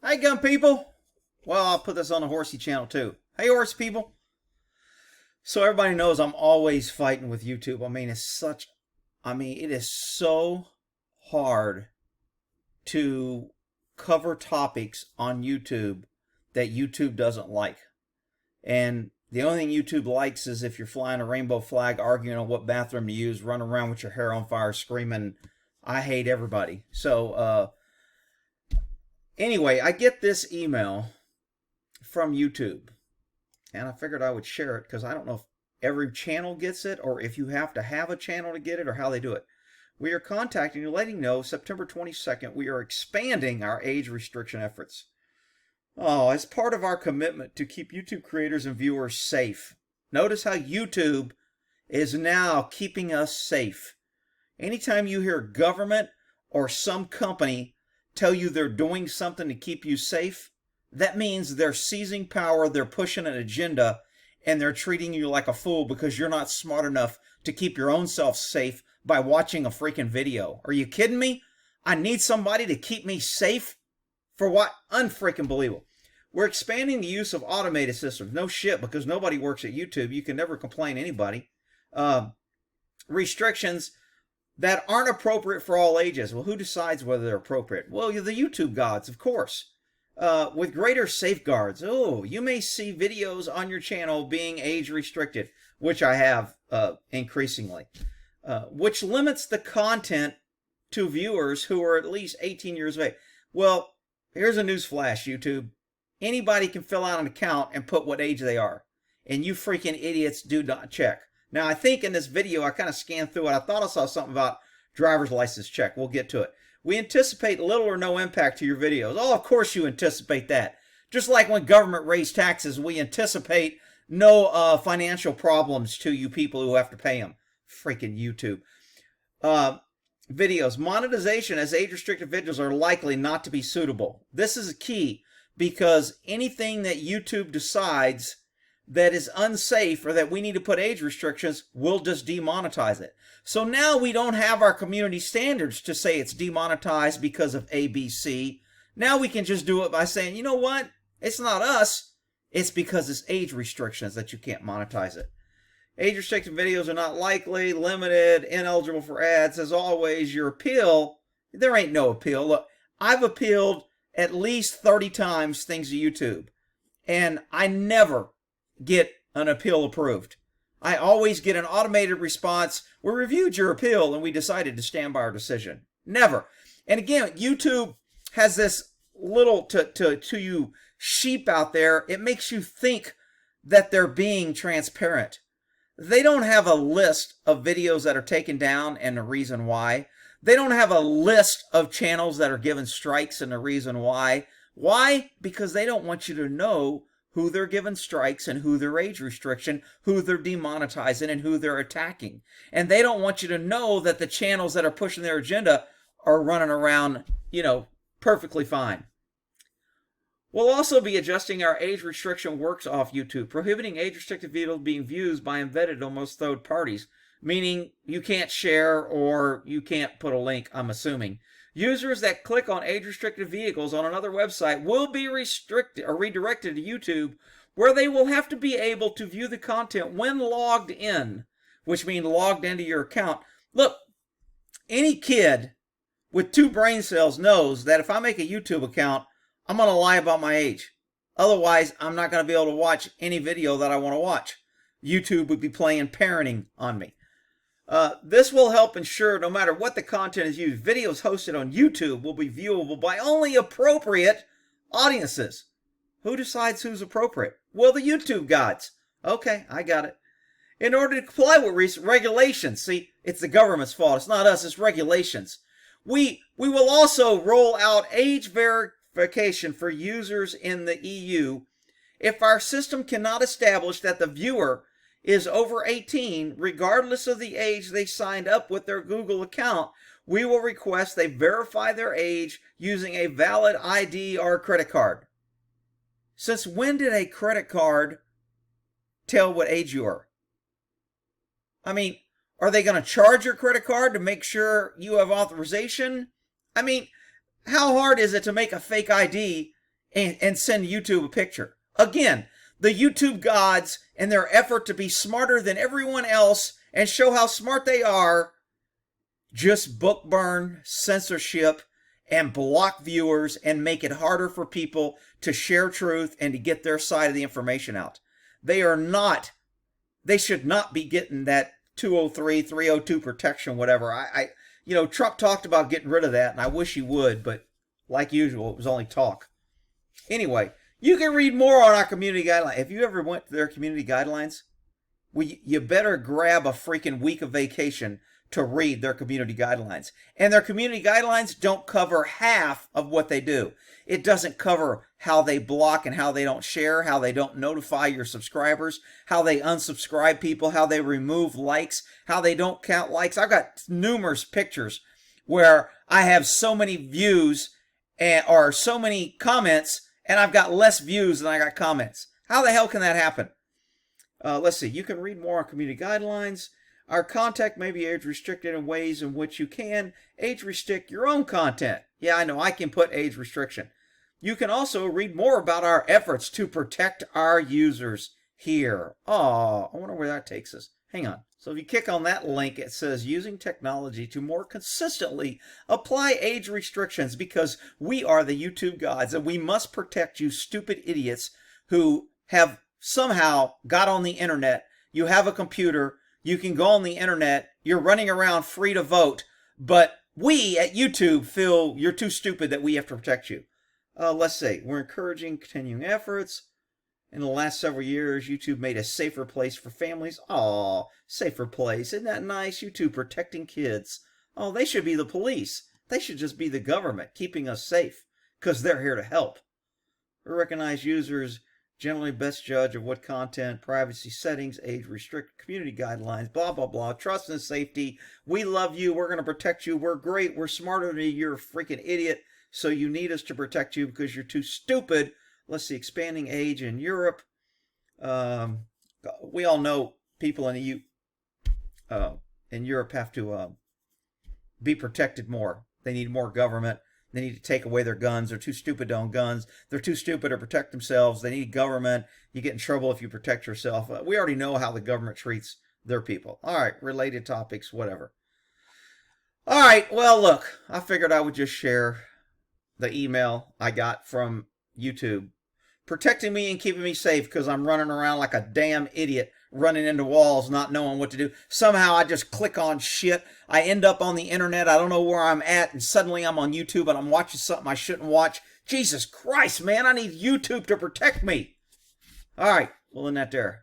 Hi, gun people. Well, I'll put this on the horsey channel too. Hey, horse people. So everybody knows I'm always fighting with YouTube. It is so hard to cover topics on YouTube that YouTube doesn't like. And the only thing YouTube likes is if you're flying a rainbow flag, arguing on what bathroom to use, running around with your hair on fire, screaming, I hate everybody. Anyway, I get this email from YouTube, and I figured I would share it because I don't know if every channel gets it or if you have to have a channel to get it or how they do it. We are contacting you, letting you know September 22nd, we are expanding our age restriction efforts. Oh, as part of our commitment to keep YouTube creators and viewers safe. Notice how YouTube is now keeping us safe. Anytime you hear government or some company tell you they're doing something to keep you safe, that means they're seizing power, they're pushing an agenda, and they're treating you like a fool because you're not smart enough to keep your own self safe by watching a freaking video. Are you kidding me? I need somebody to keep me safe? For what? Unfreaking believable. We're expanding the use of automated systems. No shit, because nobody works at YouTube. You can never complain anybody. Restrictions that aren't appropriate for all ages. Well, who decides whether they're appropriate? Well, you're the YouTube gods, of course. With greater safeguards. Oh, you may see videos on your channel being age restricted, which I have increasingly, which limits the content to viewers who are at least 18 years of age. Well, here's a news flash, YouTube. Anybody can fill out an account and put what age they are, and you freaking idiots do not check. Now, I think in this video, I kind of scanned through it. I thought I saw something about driver's license check. We'll get to it. We anticipate little or no impact to your videos. Oh, of course you anticipate that. Just like when government raised taxes, we anticipate no financial problems to you people who have to pay them. Freaking YouTube. Videos. Monetization as age-restricted videos are likely not to be suitable. This is a key because anything that YouTube decides that is unsafe or that we need to put age restrictions, we'll just demonetize it. So now we don't have our community standards to say it's demonetized because of ABC. Now we can just do it by saying, you know what? It's not us. It's because it's age restrictions that you can't monetize it. Age restricted videos are not likely, limited, ineligible for ads. As always, your appeal, there ain't no appeal. Look, I've appealed at least 30 times things to YouTube, and I never get an appeal approved. I always get an automated response. We reviewed your appeal and we decided to stand by our decision. Never. And again, YouTube has this little to you sheep out there. It makes you think that they're being transparent. They don't have a list of videos that are taken down and the reason why. They don't have a list of channels that are given strikes and the reason why. Why? Because they don't want you to know who they're giving strikes and who their age restriction, who they're demonetizing and who they're attacking. And they don't want you to know that the channels that are pushing their agenda are running around, perfectly fine. We'll also be adjusting our age restriction works off YouTube, prohibiting age-restricted videos being viewed by embedded or most third parties, meaning you can't share or you can't put a link, I'm assuming. Users that click on age-restricted vehicles on another website will be restricted or redirected to YouTube, where they will have to be able to view the content when logged in, which means logged into your account. Look, any kid with 2 brain cells knows that if I make a YouTube account, I'm going to lie about my age. Otherwise, I'm not going to be able to watch any video that I want to watch. YouTube would be playing parenting on me. This will help ensure no matter what the content is used, videos hosted on YouTube will be viewable by only appropriate audiences. Who decides who's appropriate? Well, the YouTube gods. Okay, I got it. In order to comply with regulations, see, it's the government's fault. It's not us, it's regulations. We will also roll out age verification for users in the EU. If our system cannot establish that the viewer is over 18, regardless of the age they signed up with their Google account, we will request they verify their age using a valid ID or credit card. Since when did a credit card tell what age you are? I mean, are they going to charge your credit card to make sure you have authorization? I mean, how hard is it to make a fake ID and send YouTube a picture. Again, the YouTube gods and their effort to be smarter than everyone else and show how smart they are just book burn, censorship, and block viewers and make it harder for people to share truth and to get their side of the information out. They should not be getting that 203, 302 protection, whatever. Trump talked about getting rid of that, and I wish he would, but like usual, it was only talk. Anyway, you can read more on our community guidelines. If you ever went to their community guidelines, you better grab a freaking week of vacation to read their community guidelines. And their community guidelines don't cover half of what they do. It doesn't cover how they block and how they don't share, how they don't notify your subscribers, how they unsubscribe people, how they remove likes, how they don't count likes. I've got numerous pictures where I have so many views or so many comments, and I've got less views than I got comments. How the hell can that happen? Let's see. You can read more on community guidelines. Our content may be age restricted in ways in which you can age restrict your own content. Yeah, I know I can put age restriction. You can also read more about our efforts to protect our users here. Oh, I wonder where that takes us. Hang on. So if you click on that link, it says using technology to more consistently apply age restrictions because we are the YouTube gods and we must protect you stupid idiots who have somehow got on the internet. You have a computer. You can go on the internet, you're running around free to vote, but we at YouTube feel you're too stupid that we have to protect you. Let's see, we're encouraging continuing efforts. In the last several years, YouTube made a safer place for families. Aw, safer place. Isn't that nice? YouTube protecting kids. Oh, they should be the police. They should just be the government keeping us safe because they're here to help. We recognize users generally best judge of what content, privacy settings, age restrict, community guidelines, blah, blah, blah, trust and safety. We love you. We're going to protect you. We're great. We're smarter than you. You're a freaking idiot. So you need us to protect you because you're too stupid. Let's see, expanding age in Europe. We all know people in Europe have to be protected more. They need more government. They need to take away their guns. They're too stupid to own guns. They're too stupid to protect themselves. They need government. You get in trouble if you protect yourself. We already know how the government treats their people. All right, related topics, whatever. All right, well, look, I figured I would just share the email I got from YouTube protecting me and keeping me safe because I'm running around like a damn idiot, running into walls, not knowing what to do. Somehow I just click on shit. I end up on the internet. I don't know where I'm at, and suddenly I'm on YouTube and I'm watching something I shouldn't watch. Jesus Christ, man, I need YouTube to protect me. All right, well, in that there.